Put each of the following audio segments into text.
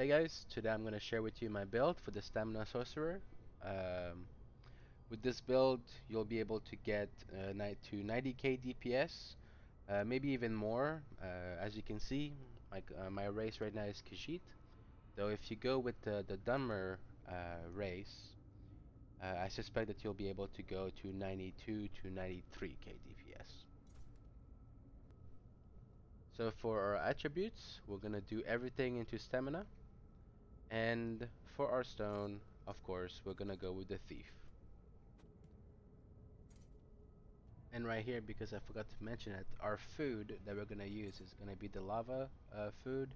Hey guys, today I'm going to share with you my build for the Stamina Sorcerer. Um, with this build, you'll be able to get 90k DPS, maybe even more. As you can see, my race right now is Khajiit. Though if you go with the Dummer race, I suspect that you'll be able to go to 92 to 93k DPS. So for our attributes, we're going to do everything into Stamina. And for our stone, of course, we're gonna go with the thief. And right here, because I forgot to mention it, our food that we're gonna use is gonna be the lava food,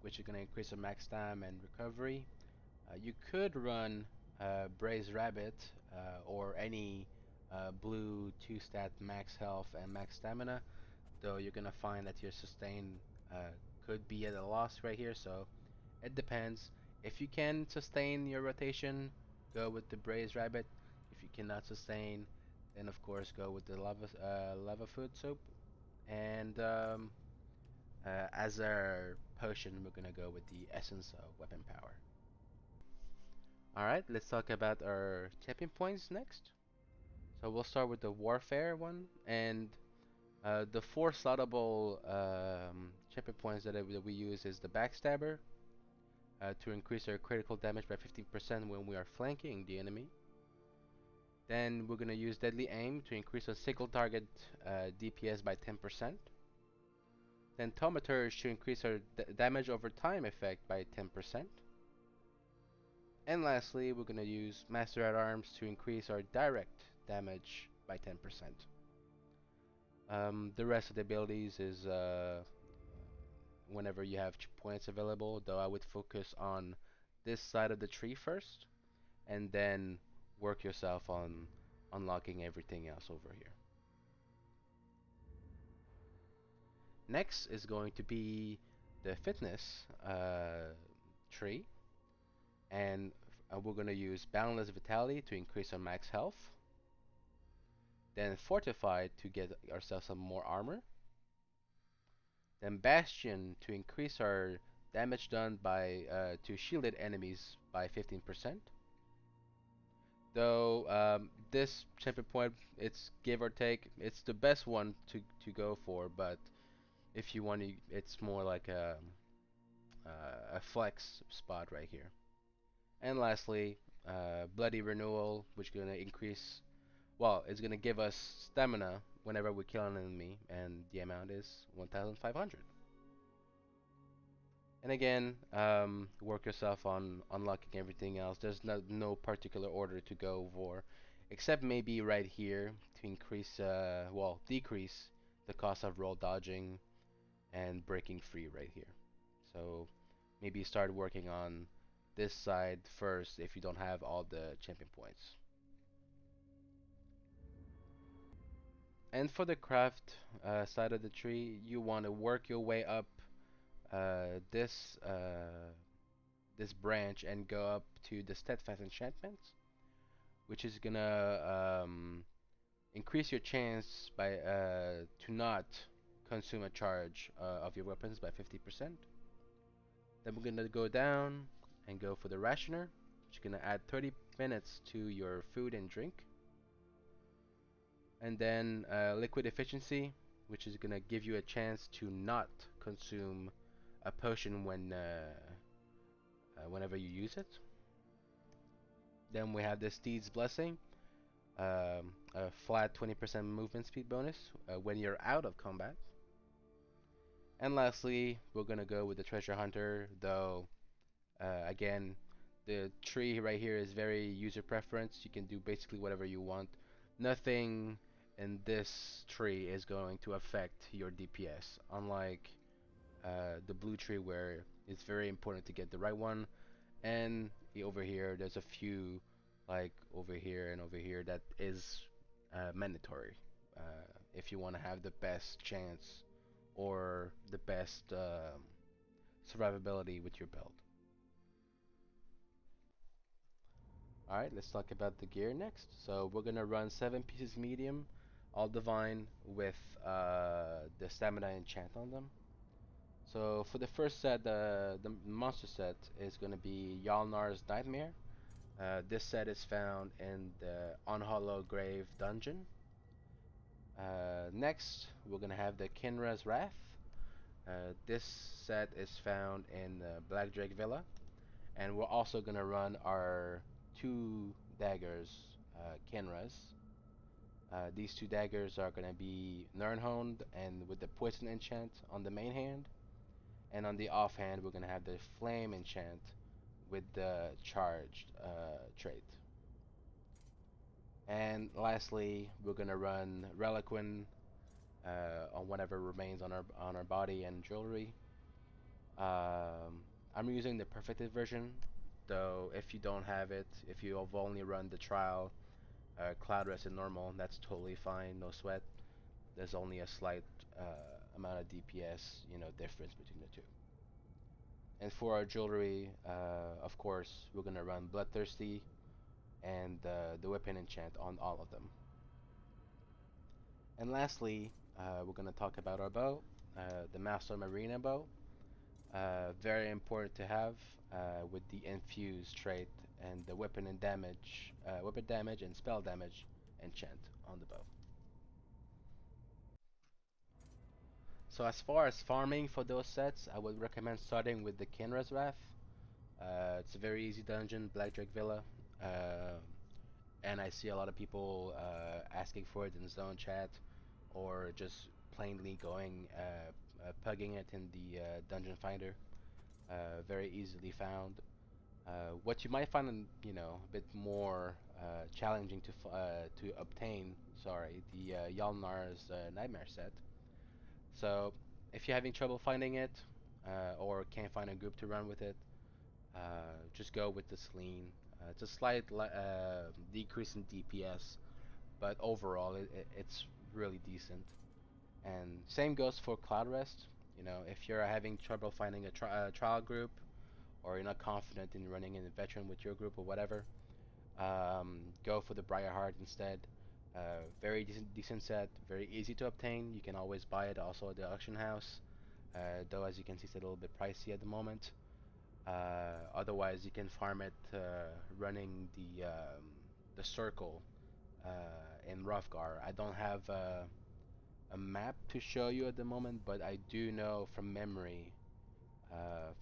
which is gonna increase our max stam and recovery. You could run braised rabbit or any blue 2-stat max health and max stamina, though you're gonna find that your sustain could be at a loss right here, so it depends. If you can sustain your rotation, go with the braised rabbit. If you cannot sustain, then of course go with the lava food soap. And as our potion, we're gonna go with the essence of weapon power. All right, let's talk about our champion points next. So we'll start with the warfare one, and the four slottable champion points that we use is the backstabber, to increase our critical damage by 15% when we are flanking the enemy. Then we're going to use Deadly Aim to increase our single target DPS by 10%. Then Thaumaturge to increase our damage over time effect by 10%. And lastly, we're going to use Master at Arms to increase our direct damage by 10%. The rest of the abilities is whenever you have points available, though I would focus on this side of the tree first, and then work yourself on unlocking everything else over here. Next is going to be the fitness tree, and we're going to use Boundless Vitality to increase our max health, then Fortified to get ourselves some more armor, then Bastion to increase our damage done by to shielded enemies by 15%. Though this champion point, it's give or take, it's the best one to go for, but if you want to, it's more like a flex spot right here. And lastly, Bloody Renewal, which is gonna increase, well, it's gonna give us stamina whenever we kill an enemy, and the amount is 1,500. And again, work yourself on unlocking everything else. There's no particular order to go for, except maybe right here to increase, well, decrease the cost of roll dodging and breaking free right here. So maybe start working on this side first if you don't have all the champion points. And for the craft side of the tree, you want to work your way up this this branch and go up to the steadfast enchantments, which is gonna increase your chance by to not consume a charge of your weapons by 50%. Then we're gonna go down and go for the rationer, which is gonna add 30 minutes to your food and drink. And then liquid efficiency, which is gonna give you a chance to not consume a potion whenever you use it. Then we have the Steed's Blessing, a flat 20% movement speed bonus when you're out of combat. And lastly, we're gonna go with the Treasure Hunter, though again, the tree right here is very user preference. You can do basically whatever you want. Nothing in this tree is going to affect your DPS, unlike the blue tree where it's very important to get the right one. And over here, there's a few, like over here and over here, that is mandatory if you want to have the best chance or the best survivability with your build. Alright, let's talk about the gear next. So we're gonna run 7 pieces medium, all divine with the stamina enchant on them. So for the first set, the monster set is going to be Yalnar's Nightmare. This set is found in the Unhollowed Grave dungeon. Next, we're going to have the Kinra's Wrath. This set is found in Black Drake Villa. And we're also going to run our two daggers, Kinra's. These two daggers are going to be Nernhoned and with the Poison enchant on the main hand. And on the offhand, we're going to have the Flame enchant with the Charged trait. And lastly, we're going to run Reliquin on whatever remains on our body and jewelry. I'm using the perfected version, though if you don't have it, if you have only run the trial, Cloud Rest and normal, that's totally fine, no sweat. There's only a slight amount of DPS, difference between the two. And for our jewelry, of course, we're gonna run Bloodthirsty and the Weapon enchant on all of them. And lastly, we're gonna talk about our bow, the Master Marina bow. Very important to have with the infuse trait and the weapon damage and spell damage enchant on the bow. So as far as farming for those sets, I would recommend starting with the Kinra's Wrath. It's a very easy dungeon, Black Drake Villa, uh, and I see a lot of people asking for it in zone chat or just plainly going pugging it in the dungeon finder. Very easily found. What you might find, a bit more challenging to obtain, sorry, the Yalnar's Nightmare set. So if you're having trouble finding it, or can't find a group to run with it, just go with the Celine. It's a slight decrease in DPS, but overall it's really decent. And same goes for Cloud Rest. If you're having trouble finding a trial group, or you're not confident in running in a veteran with your group or whatever, go for the Briarheart instead. Very decent set, very easy to obtain. You can always buy it also at the auction house, though as you can see it's a little bit pricey at the moment. Otherwise, you can farm it running the circle in Roughgar. I don't have a map to show you at the moment, but I do know from memory,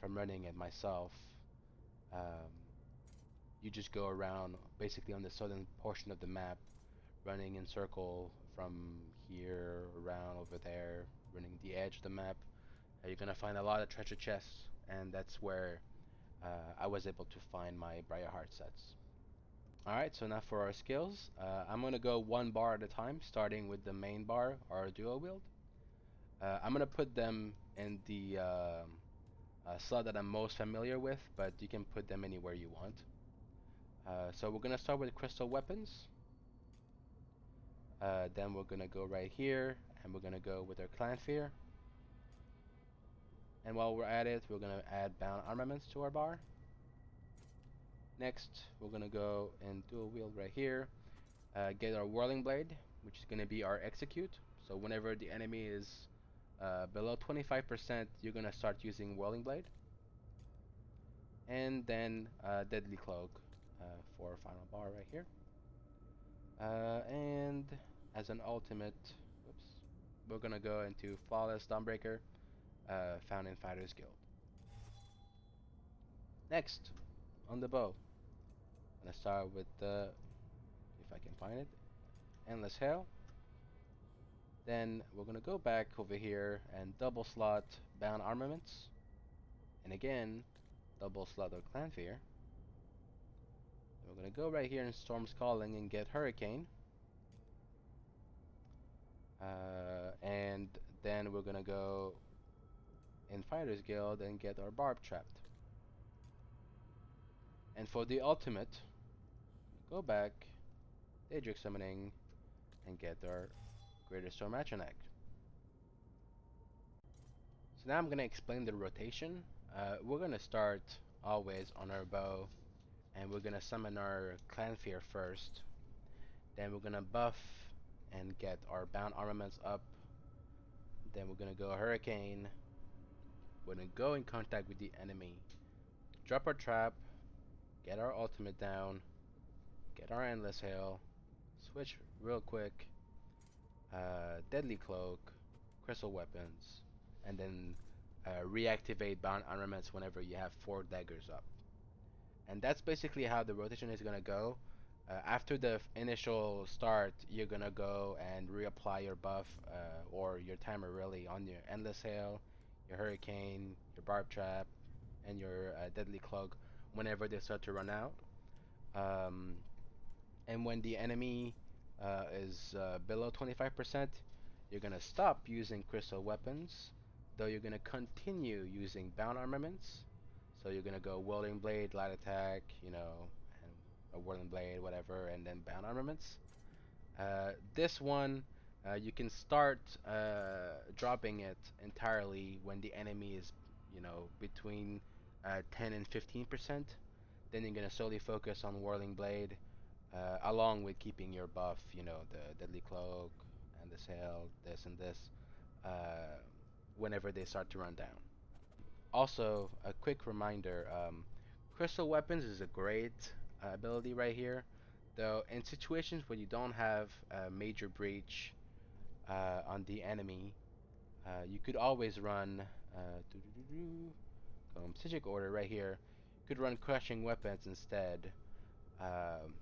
from running it myself, um, you just go around basically on the southern portion of the map, running in circle from here around over there, running the edge of the map. You're gonna find a lot of treasure chests, and that's where I was able to find my Briarheart sets. Alright, so now for our skills. I'm gonna go one bar at a time, starting with the main bar, our dual wield. I'm gonna put them in the slot that I'm most familiar with, but you can put them anywhere you want. So we're gonna start with crystal weapons. Then we're gonna go right here, and we're gonna go with our Clanfear. And while we're at it, we're gonna add bound armaments to our bar. Next, we're gonna go and dual wield right here. Get our Whirling Blade, which is gonna be our execute. So whenever the enemy is below 25%, you're gonna start using Whirling Blade. And then Deadly Cloak for our final bar right here. And as an ultimate, oops, we're gonna go into Flawless Dawnbreaker, found in Fighters Guild. Next, on the bow, I'm gonna start with the, if I can find it, Endless Hail. Then we're gonna go back over here and double slot Bound Armaments, and again double slot our Clanfear. We're gonna go right here in Storm's Calling and get Hurricane. And then we're gonna go in Fighters Guild and get our Barb Trapped. And for the ultimate, go back, Daedric Summoning, and get our Greater Storm Atronach. So now I'm gonna explain the rotation. We're gonna start always on our bow, and we're gonna summon our Clanfear first. Then we're gonna buff and get our bound armaments up. Then we're gonna go Hurricane. we're gonna go in contact with the enemy, drop our trap, get our ultimate down, get our endless hail, switch real quick, deadly cloak, crystal weapons, and then reactivate bound armaments whenever you have 4 daggers up. And that's basically how the rotation is gonna go. After the initial start, you're gonna go and reapply your buff or your timer really on your endless hail, your hurricane, your barb trap, and your deadly cloak whenever they start to run out. Um, and when the enemy is below 25%, you're gonna stop using crystal weapons, though you're gonna continue using bound armaments. So you're gonna go Whirling Blade, Light Attack, and a Whirling Blade, whatever, and then bound armaments. This one, you can start dropping it entirely when the enemy is, between 10 and 15%. Then you're gonna solely focus on Whirling Blade, along with keeping your buff, the Deadly Cloak and the Sail, this and this, uh, whenever they start to run down. Also, a quick reminder, Crystal Weapons is a great ability right here, though in situations where you don't have a major breach on the enemy, you could always run Psijic Order right here. You could run Crushing Weapons instead. Um,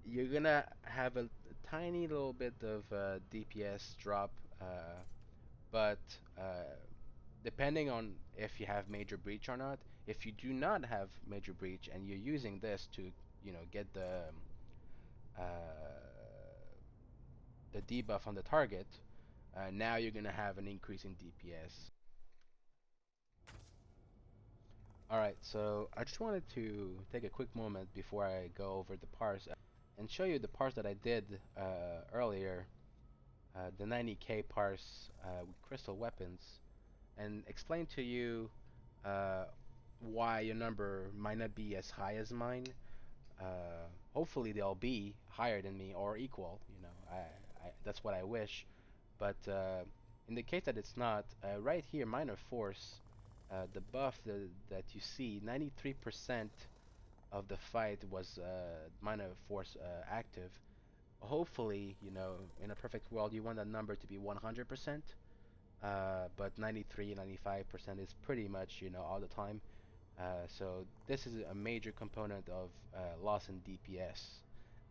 you're gonna have a tiny little bit of DPS drop, but depending on if you have major breach or not. If you do not have major breach and you're using this to, get uh, the debuff on the target, now you're gonna have an increase in DPS. All right, so I just wanted to take a quick moment before I go over the parse and show you the parse that I did earlier, the 90k parse with crystal weapons, and explain to you uh, why your number might not be as high as mine. Hopefully they'll be higher than me or equal. That's what I wish. But in the case that it's not, right here, minor force, the buff that you see, 93% of the fight was minor force active. Hopefully, in a perfect world, you want that number to be 100%. But 93, 95% is pretty much, all the time. So this is a major component of loss in DPS.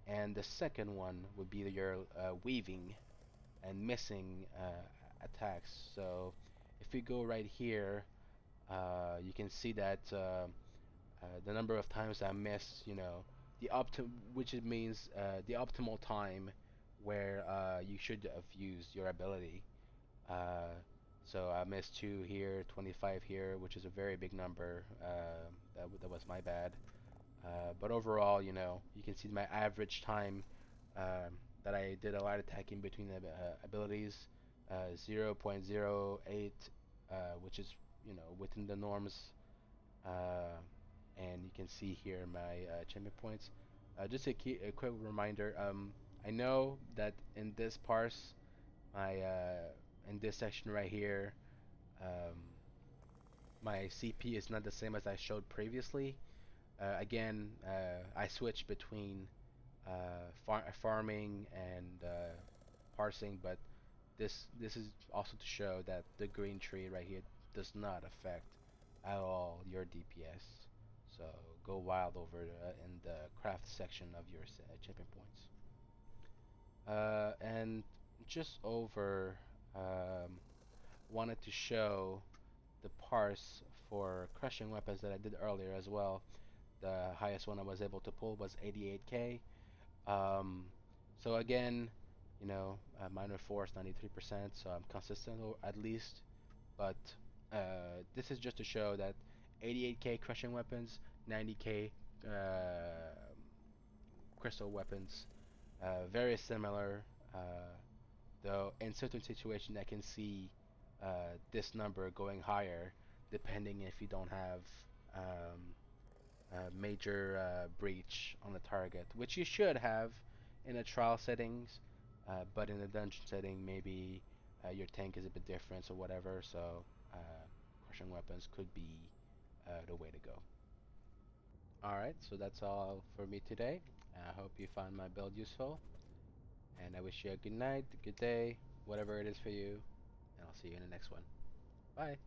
And the second one would be your weaving and missing attacks. So if we go right here, you can see that the number of times I missed, which it means the optimal time where you should have used your ability. Uh, so I missed 2 here, 25 here, which is a very big number. That was my bad. But overall, you can see my average time that I did a light attack in between the abilities, 0.08, which is, within the norms. Uh, and you can see here my champion points. Just a quick reminder, I know that in this parse, my in this section right here, um, my CP is not the same as I showed previously. Again, I switch between farming and parsing, but this is also to show that the green tree right here does not affect at all your DPS. So go wild over in the craft section of your champion points. And just over, wanted to show the parse for crushing weapons that I did earlier as well. The highest one I was able to pull was 88k. Um, so again, minor force 93%, so I'm consistent or at least. But this is just to show that 88k crushing weapons, 90k crystal weapons, very similar. Though in certain situations I can see this number going higher, depending if you don't have um, major breach on the target, which you should have in a trial settings, but in a dungeon setting, maybe your tank is a bit different or whatever. So destruction weapons could be the way to go. Alright, so that's all for me today. I hope you found my build useful, and I wish you a good night, a good day, whatever it is for you, and I'll see you in the next one. Bye!